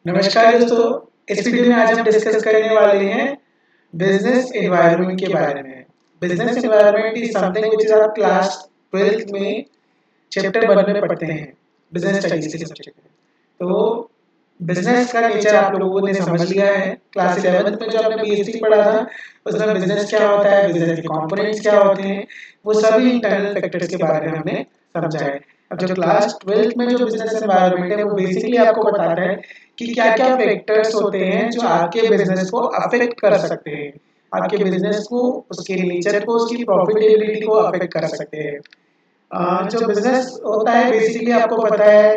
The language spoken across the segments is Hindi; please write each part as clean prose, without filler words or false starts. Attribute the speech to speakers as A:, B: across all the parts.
A: नमस्कार दोस्तों। इस वीडियो में आज हम डिस्कस करने वाले हैं बिजनेस एनवायरनमेंट के बारे में। Business environment is something which is आप क्लास 12th में चैप्टर 1 में पढ़ते हैं, बिजनेस स्टडीज के सब्जेक्ट में। तो बिजनेस का नेचर आप लोगों ने समझ लिया है। क्लास 11th में जो आपने बीएससी पढ़ा था उसमें बिजनेस क्या होता है, बिजनेस के कंपोनेंट्स क्या होते हैं, वो सभी इंटरनल फैक्टर्स के बारे में हमने समझा है। अब जो क्लास 12th में जो बिजनेस एनवायरनमेंट है वो बेसिकली आपको बताता है कि क्या-क्या फैक्टर्स होते हैं जो आपके बिजनेस को अफेक्ट कर सकते हैं। आपके बिजनेस को, उसके नेचर को, उसकी प्रॉफिटेबिलिटी को अफेक्ट कर सकते हैं। जो बिजनेस होता है बेसिकली आपको पता है,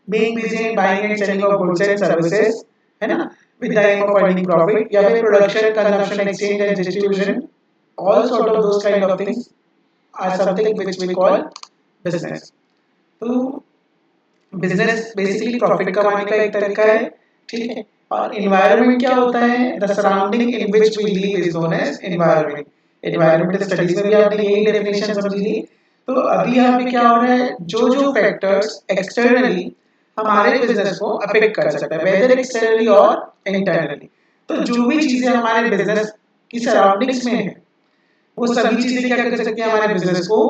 A: being busy in buying and selling of goods and services, है ना, with the aim of earning profit, या फिर production, consumption, exchange and distribution, all sort of those kind of things are something which we call business. तो बिजनेस बेसिकली प्रॉफिट कमाने का एक तरीका है, ठीक है। और एनवायरनमेंट क्या होता है, the surrounding in which we live is known as environment. Environmental studies में भी आपने यही डेफिनेशन समझ ली। तो अभी यहाँ पे क्या हो रहा है, जो जो फैक्टर्स एक्सटर्नली हमारे बिजनेस को अफेक्ट कर सकता है, वेदर एक्सटर्नली और इंटरनली। तो जो भी चीजें हमारे बिजनेस की सराउंडिंग्स में है, वो सभी चीजें क्या कर सकती है, हमारे बिजनेस को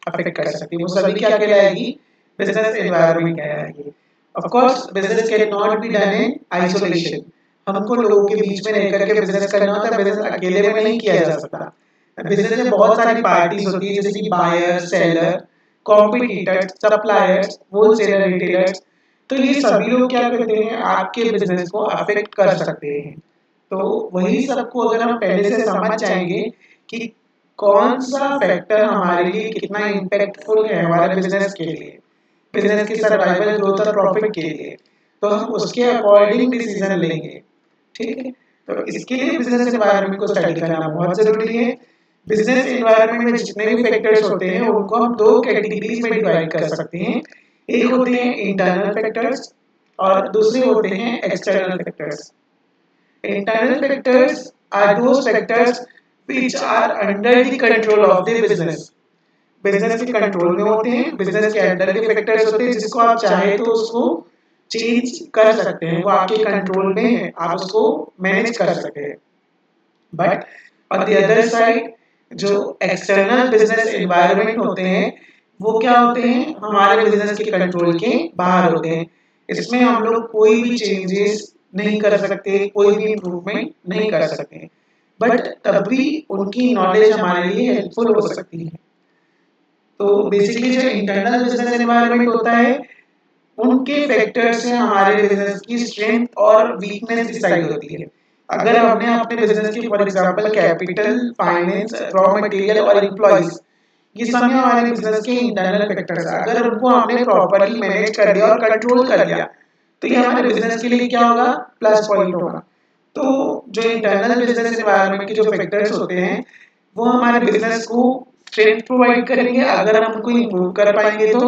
A: अफेक्ट कर सकती है। वो सभी क्या कहलाएगी, बिजनेस एनवायरनमेंट कहलाएगी। Of course business can not be done in isolation. हमको लोगों के बीच में रह करके बिजनेस करना होता है, बिजनेस अकेले में नहीं किया जा सकता। बिजनेस में बहुत सारी पार्टीज होती है, जैसे कि buyer, seller, competitors, suppliers, wholesaler, retailers. तो ये सभी लोग क्या करते हैं, आपके बिजनेस को अफेक्ट कर सकते हैं। तो वही सबको अगर हम पहले से समझ जाएंगे कि कौन सा फैक्टर हमारे लिए कितना इम्पैक्टफुल है हमारे बिजनेस के लिए, बिजनेस की सर्वाइवल, ग्रोथ और प्रॉफिट के लिए, तो हम उसके अकॉर्डिंग डिसीजन लेंगे, ठीक है। तो इसके लिए बिजनेस एनवायरनमेंट को स्टडी करना बहुत जरूरी है। बिजनेस एनवायरनमेंट में जितने भी फैक्टर्स होते हैं उनको हम दो कैटेगरीज में डिवाइड कर सकते हैं। एक होते हैं इंटरनल फैक्टर्स और दूसरे होते हैं external factors. Internal factors are those factors which are under the control of the business. Business के कंट्रोल में होते हैं, बिजनेस के अंडर के फैक्टर्स होते हैं, जिसको आप चाहे तो उसको चेंज कर सकते हैं, वो आपके कंट्रोल में है, आप उसको मैनेज कर सकते हैं। But on the other side जो एक्सटर्नल बिजनेस एनवायरनमेंट होते हैं, वो क्या होते हैं, हमारे बिजनेस के कंट्रोल के बाहर होते हैं। इसमें हम लोग कोई भी चेंजेस नहीं कर सकते, कोई भी इम्प्रूवमेंट नहीं कर सकते, बट तब भी उनकी नॉलेज हमारे लिए हेल्पफुल हो सकती है। तो बेसिकली जो इंटरनल बिजनेस एनवायरनमेंट होता है, उनके फैक्टर से हमारे बिजनेस की स्ट्रेंथ और वीकनेस डिसाइड होती है। अगर हमने अपने बिजनेस की for example capital, finance, raw material और एम्प्लॉइज, ये सब हमारे बिजनेस के इंटरनल फैक्टर्स हैं, अगर उनको हमने प्रॉपर्ली मैनेज कर दिया और कंट्रोल कर लिया, तो ये हमारे बिजनेस के लिए क्या होगा, प्लस पॉइंट होगा। तो जो इंटरनल बिजनेस एनवायरनमेंट के जो फैक्टर्स होते हैं, वो हमारे बिजनेस को स्ट्रेंथ प्रोवाइड करेंगे अगर हम उनको इम्प्रूव कर पाएंगे तो,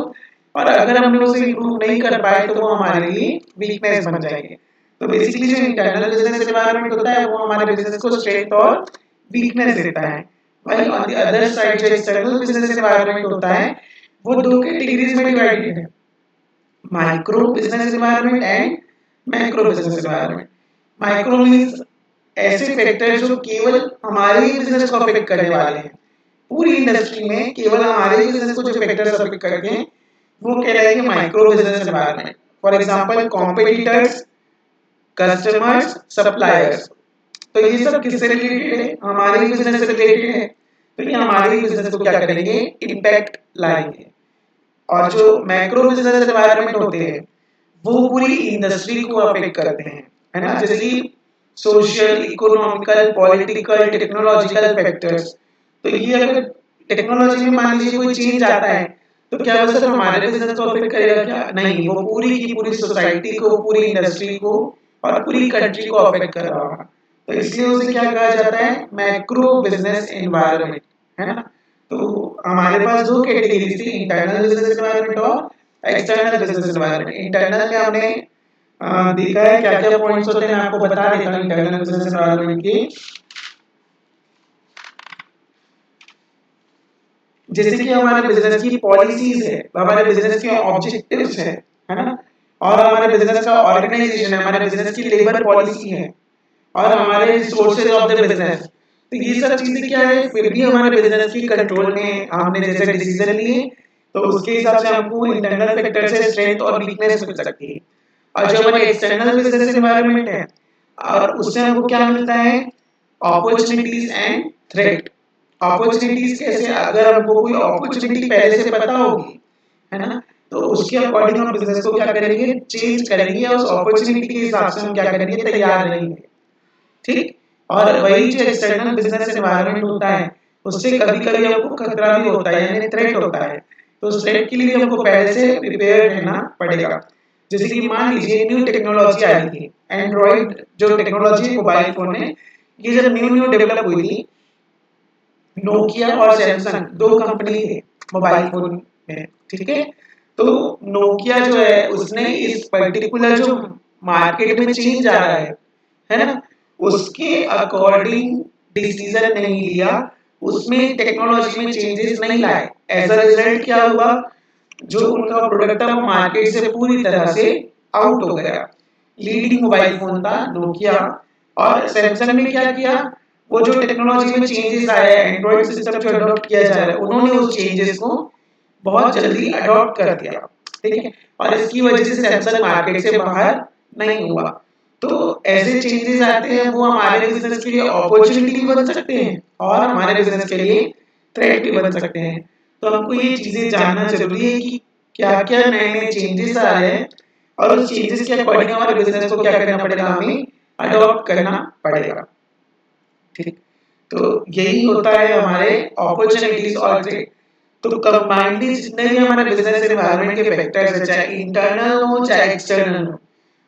A: और अगर हम लोग उसे इम्प्रूव नहीं कर पाए तो वो हमारे लिए वीकनेस बन जाएंगे। तो बेसिकली जो इंटरनल बिजनेस एनवायरनमेंट होता है वो हमारे बिजनेस को स्ट्रेंथ और वीकनेस देता है। वहीं ऑन द अदर साइड जो एक्सटर्नल बिजनेस एनवायरनमेंट होता है, वो दो कैटेगरीज में डिवाइडेड है, micro business environment and macro business environment. Micro means ऐसे फैक्टर जो केवल हमारे ही बिजनेस को अफेक्ट करने वाले हैं, पूरी इंडस्ट्री में केवल हमारे ही बिजनेस को जो फैक्टर्स अफेक्ट करते हैं वो कहलाएंगे micro business environment. For example competitors, customers, suppliers. तो ये सब किससे रिलेटेड है, हमारे ही बिजनेस से रिलेटेड है। तो ये हमारे ही बिजनेस को क्या करेंगे, इम्पैक्ट लाएंगे। और जो मैक्रो बिजनेस एनवायरनमेंट होते हैं वो पूरी इंडस्ट्री को अफेक्ट करते हैं, है ना, जैसे कि social, economical, political, technological factors. तो ये अगर टेक्नोलॉजी में मान लीजिए कोई चेंज आता है, तो क्या वो सिर्फ हमारे बिजनेस को अफेक्ट करेगा क्या, नहीं, वो पूरी की पूरी सोसाइटी को, पूरी इंडस्ट्री को और पूरी कंट्री को अफेक्ट कर रहा होगा। तो इसलिए उसे क्या कहा जाता है, मैक्रो बिजनेस एनवायरनमेंट, है ना। तो हमारे पास दो कैटेगरीज थी, इंटरनल बिजनेस एनवायरनमेंट और एक्सटर्नल बिजनेस एनवायरनमेंट। इंटरनल में हमने देखा है क्या क्या पॉइंट्स होते हैं, मैं आपको बता देता हूँ इंटरनल बिजनेस एनवायरनमेंट के। जैसे कि हमारे बिजनेस की पॉलिसीज है, हमारे बिजनेस के ऑब्जेक्टिव्स है ना, और हमारे बिजनेस का ऑर्गेनाइजेशन है, हमारे बिजनेस की लेबर पॉलिसी है और हमारे रिसोर्सेज ऑफ द बिजनेस। तो ये सब चीजें क्या है, फिर भी हमारे बिजनेस की कंट्रोल में हमने जैसे डिसीजन लिए तो उसके हिसाब से हमको इंटरनल फैक्टर से स्ट्रेंथ और वीकनेस मिल सकती है। और जो हमारे एक्सटर्नल बिजनेस एनवायरनमेंट है और उससे हमको क्या मिलता है, अपॉर्चुनिटीज एंड थ्रेट। अपॉर्चुनिटीज कैसे, अगर हमको कोई अपॉर्चुनिटी पहले से पता होगी, है ना, तो उसके अकॉर्डिंग हम बिजनेस को क्या करेंगे, चेंज करेंगे और उस अपॉर्चुनिटी के हिसाब से हम क्या करेंगे, तैयार रहेंगे। ठीक। और वही जो एक्सटर्नल बिजनेस एनवायरनमेंट होता है उससे कभी कभी हमको खतरा भी होता है, यानी थ्रेट होता है। तो उस थ्रेट के लिए हमको पहले से प्रिपेयर रहना पड़ेगा। जैसे कि मान लीजिए न्यू टेक्नोलॉजी आई थी, एंड्रॉइड जो टेक्नोलॉजी मोबाइल फोन है, ये जब न्यू न्यू डेवलप हुई थी, नोकिया और सैमसंग दो कंपनी थे मोबाइल फोन में, ठीक है। तो नोकिया जो है उसने इस पर्टिकुलर जो मार्केट में चेंज आ रहा है ना, उसके अकॉर्डिंग डिसीजन नहीं लिया, उसमें टेक्नोलॉजी में चेंजेस नहीं लाए। एज अ रिजल्ट क्या हुआ, जो उनका प्रोडक्ट था वो मार्केट से पूरी तरह से आउट हो गया। लीडिंग मोबाइल फोन था नोकिया। और सैमसंग ने क्या किया, वो जो टेक्नोलॉजी में चेंजेस आए हैं, एंड्रॉइड सिस्टम जो अडॉप्ट किया जा रहा है, उन्होंने उस चेंजेस को बहुत जल्दी अडॉप्ट कर दिया, ठीक है। और इसकी वजह से सैमसंग मार्केट से बाहर नहीं हुआ। तो ऐसे चेंजेस आते हैं, वो हमारे बिजनेस के लिए अपॉर्चुनिटी भी बन सकते हैं और हमारे बिजनेस के लिए थ्रेट भी बन सकते हैं। तो हमको ये चीजें जानना जरूरी है कि क्या क्या नए नए चेंजेस आ रहे हैं और उस चेंजेस के अकॉर्डिंग हमारे बिजनेस को क्या करना पड़ेगा, हमें अडॉप्ट करना पड़ेगा। ठीक। तो यही होता है हमारे अपॉर्चुनिटीज और थ्रेट। तो कंबाइनली जितने भी हमारे बिजनेस एनवायरनमेंट के फैक्टर्स हैं, चाहे इंटरनल हो चाहे एक्सटर्नल हो,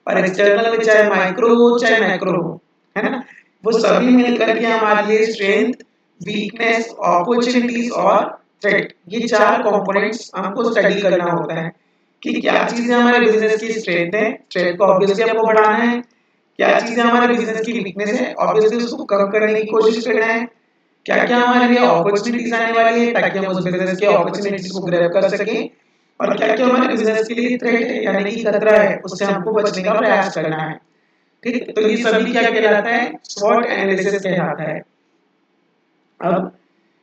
A: और एक्सटर्नल में चाहे माइक्रो हो चाहे मैक्रो हो, है ना, वो सभी मिलकर के हमारे लिए स्ट्रेंथ, वीकनेस, अपॉर्चुनिटीज और थ्रेट, ये चार कंपोनेंट्स हमको स्टडी करना होता है कि क्या चीजें हमारे बिजनेस की स्ट्रेंथ है, स्ट्रेंथ को ऑब्वियसली हमको बढ़ाना है। क्या चीजें हमारे बिजनेस की वीकनेस है, ऑब्वियसली उसको कम करने की कोशिश करना है। क्या क्या हमारे लिए अपॉर्चुनिटीज आने वाली है ताकि हम उस बिजनेस के अपॉर्चुनिटीज को ग्रैब कर सकें, और क्या क्या हमारे बिजनेस के लिए थ्रेट है यानी कि खतरा है, उससे हमको बचने का प्रयास करना है। ठीक। तो ये सभी क्या कहलाता है, स्वॉट एनालिसिस कहलाता है। अब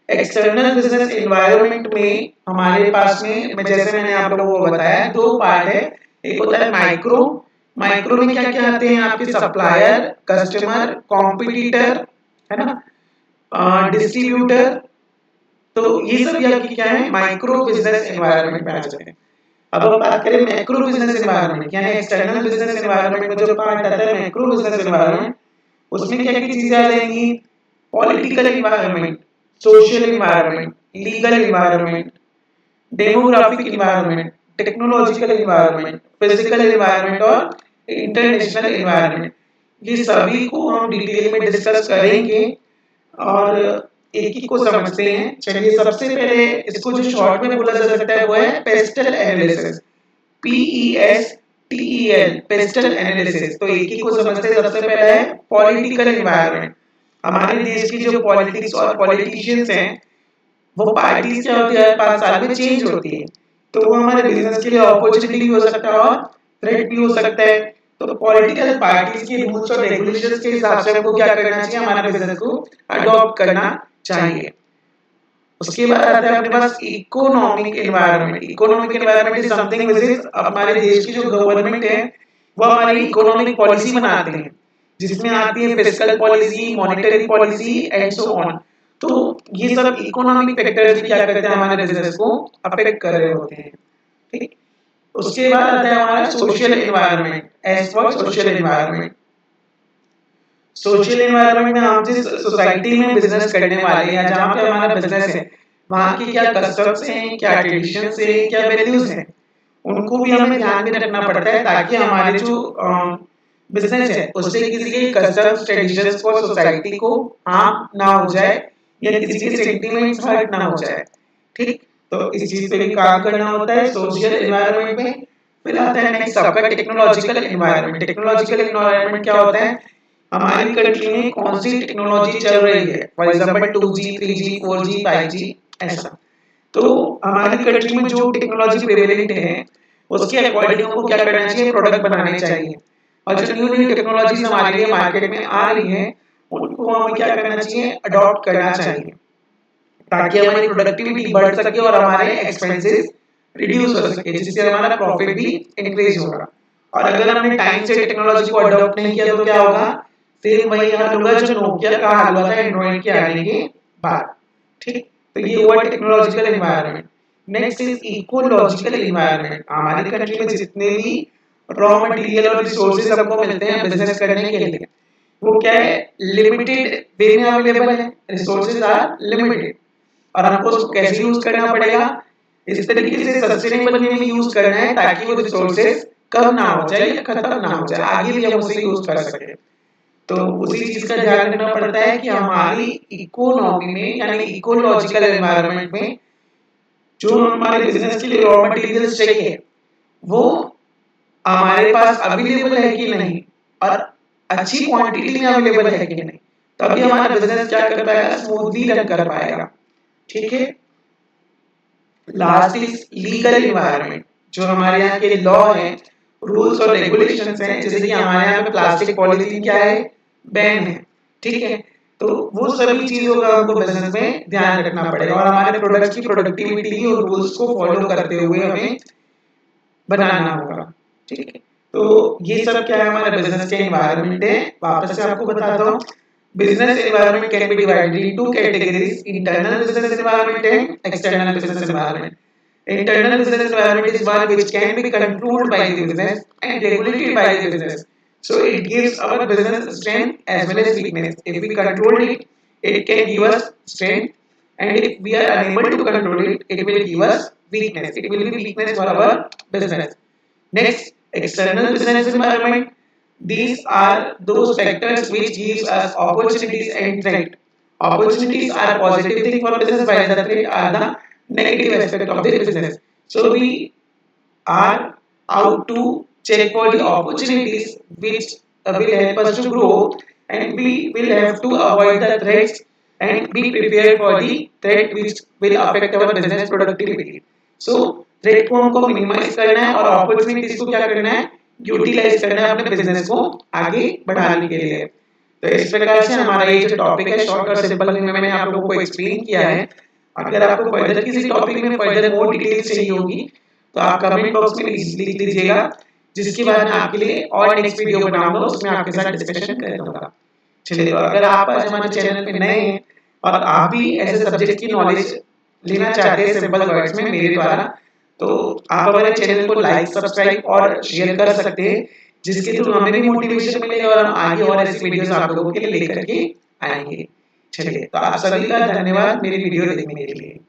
A: एक्सटर्नल बिजनेस एनवायरनमेंट में हमारे पास में, मैं जैसे मैंने आप लोगों को बताया, दो पार्ट है। एक होता है माइक्रो। माइक्रो में क्या क्या आते हैं, आपके सप्लायर, कस्टमर, कॉम्पिटिटर, है ना, डिस्ट्रीब्यूटर। तो ये सब आपकी क्या है, माइक्रो बिजनेस एनवायरनमेंट में आ जाते हैं। अब हम बात करें मैक्रो बिजनेस एनवायरनमेंट, यानी एक्सटर्नल बिजनेस एनवायरनमेंट में जो पार्ट आता है मैक्रो बिजनेस एनवायरनमेंट, उसमें क्या क्या चीजें आ जाएंगी, political environment, social environment, legal environment, demographic environment, technological environment, physical environment और इंटरनेशनल एनवायरनमेंट। ये सभी को हम डिटेल में डिस्कस करेंगे और एक एक को समझते हैं। चलिए सबसे पहले इसको जो शॉर्ट में बोला जा सकता है वो है pastel analysis, PESTEL, pastel analysis. तो एक एक को समझते हैं। सबसे पहला है पॉलिटिकल एनवायरनमेंट। हमारे देश की जो पॉलिटिक्स और पॉलिटिशियंस हैं, वो पार्टीज क्या होती है, 5 साल में चेंज होती है। तो वो हमारे बिजनेस के लिए अपॉर्चुनिटी भी हो सकता है और थ्रेट भी हो सकता है। तो पॉलिटिकल पार्टीज के रूल्स और रेगुलेशंस के हिसाब से हमको क्या करना चाहिए, हमारे बिजनेस को अडॉप्ट करना चाहिए। उसके बाद आता है अपने पास economic environment. Economic environment is something which is, हमारे देश की जो गवर्नमेंट है वो हमारी इकोनॉमिक पॉलिसी बनाते हैं, जिसमें आती है fiscal policy, monetary policy and so on. तो ये सब इकोनॉमिक फैक्टर्स भी क्या करते हैं, हमारे बिजनेस को अफेक्ट कर रहे होते हैं। ठीक। उसके बाद आता है हमारा social environment. As for social environment, social environment में हम जिस सोसाइटी में बिजनेस करने वाले हैं, जहाँ पे हमारा बिजनेस है, वहाँ की क्या कस्टम्स हैं, क्या ट्रेडिशंस हैं, क्या वैल्यूज हैं, उनको भी हमें ध्यान में रखना पड़ता है ताकि हमारे जो बिजनेस है उससे किसी के कस्टम्स, ट्रेडिशंस और सोसाइटी को हार्म ना हो जाए या किसी के सेंटिमेंट्स हर्ट ना हो जाए। ठीक। तो इस चीज पे भी काम करना होता है सोशल एनवायरनमेंट में। फिर आता है नेक्स्ट आपका टेक्नोलॉजिकल एनवायरनमेंट। टेक्नोलॉजिकल एनवायरनमेंट क्या होता है, हमारी कंट्री में कौन सी टेक्नोलॉजी चल रही है, for example 2G, 3G, 4G, 5G, ऐसा। तो हमारी कंट्री में जो टेक्नोलॉजी प्रेवलेंट है उसके अकॉर्डिंग हमको क्या करना चाहिए, प्रोडक्ट बनाने चाहिए। और जो न्यू न्यू टेक्नोलॉजीज हमारे लिए मार्केट में आ रही हैं उनको हमें क्या करना चाहिए, अडॉप्ट करना चाहिए, ताकि हमारी प्रोडक्टिविटी बढ़ सके और हमारे एक्सपेंसेस रिड्यूस हो सके, जिससे हमारा प्रॉफिट भी इंक्रीज होगा। और अगर हमने टाइम से टेक्नोलॉजी को अडॉप्ट नहीं किया तो क्या होगा, सेम वही हाल होगा जो नोकिया का हाल हुआ था एंड्रॉइड के आने के बाद। ठीक, तो ये हुआ technological environment. Next is ecological environment. हमारी कंट्री में जितने भी रॉ मटेरियल और रिसोर्सेज हमको मिलते हैं बिजनेस करने के लिए, वो क्या है, लिमिटेड वे में अवेलेबल है, रिसोर्सेज आर लिमिटेड, और हमको उसको कैसे यूज करना पड़ेगा, इस तरीके से सस्टेनेबल वे में यूज करना है ताकि वो रिसोर्सेज कम ना हो जाए या खत्म ना हो जाए, आगे भी हम उसे यूज कर सके। तो उसी चीज का ध्यान रखना पड़ता है कि हमारी इकोनॉमी में यानी इकोलॉजिकल एनवायरनमेंट में जो हमारे बिजनेस के लिए रॉ मटेरियल्स चाहिए वो हमारे पास अवेलेबल है कि नहीं, और अच्छी क्वांटिटी में अवेलेबल है कि नहीं, तभी हमारा बिजनेस क्या कर पाएगा, स्मूथली रन कर पाएगा। ठीक है। Last is legal environment. जो हमारे यहाँ के लॉ हैं, रूल्स और रेगुलेशंस हैं, जैसे कि हमारे यहाँ पे प्लास्टिक पॉलीथीन क्या है, बैन है। ठीक है, तो वो सभी चीजों का हमको बिजनेस में ध्यान रखना पड़ेगा और हमारे प्रोडक्ट्स की प्रोडक्टिविटी और रूल्स को फॉलो करते हुए हमें बनाना होगा। ठीक है, तो ये सब क्या है, हमारे बिजनेस के एनवायरनमेंट है। वापस से आपको बताता हूँ, business environment can be divided into categories: internal business environment and external business environment. Internal business environment is one which can be controlled by the business and regulated by the business. So it gives our business strength as well as weakness. If we control it, it can give us strength, and if we are unable to control it, it will give us weakness. It will be weakness for our business. Next, external business environment. These are those factors which gives us opportunities and threat. Opportunities are positive thing for business, while the threat are the negative aspect of the business. So we are out to check for the opportunities which will help us to grow, and we will have to avoid the threats and be prepared for the threat which will affect our business productivity. So threat को हमको मिनिमाइज करना है और अपॉर्चुनिटीज को क्या करना है, यूटिलाइज करना है अपने बिजनेस को आगे बढ़ाने के लिए। तो इस प्रकार से हमारा ये जो टॉपिक है शॉर्ट और सिंपल में मैंने आप लोगों को एक्सप्लेन किया है। अगर आपको फर्दर किसी टॉपिक में फर्दर मोर डिटेल्स चाहिए होगी तो आप कमेंट बॉक्स में लिख लीजिएगा, जिसके बाद मैं आपके लिए और नेक्स्ट वीडियो बनाऊंगा, उसमें आपके साथ डिस्कशन करूंगा। चलिए, तो अगर आप आज हमारे चैनल पे नए हैं और आप भी ऐसे सब्जेक्ट की नॉलेज लेना चाहते हैं सिंपल वर्ड्स में मेरे द्वारा, तो आप हमारे चैनल को लाइक, सब्सक्राइब और शेयर कर सकते हैं, जिसके थ्रू हमें भी मोटिवेशन मिलेगा और हम आगे और ऐसी वीडियोस आप लोगों के लिए लेकर के आएंगे। चलिए, तो आप सभी का धन्यवाद मेरी वीडियो देखने के लिए।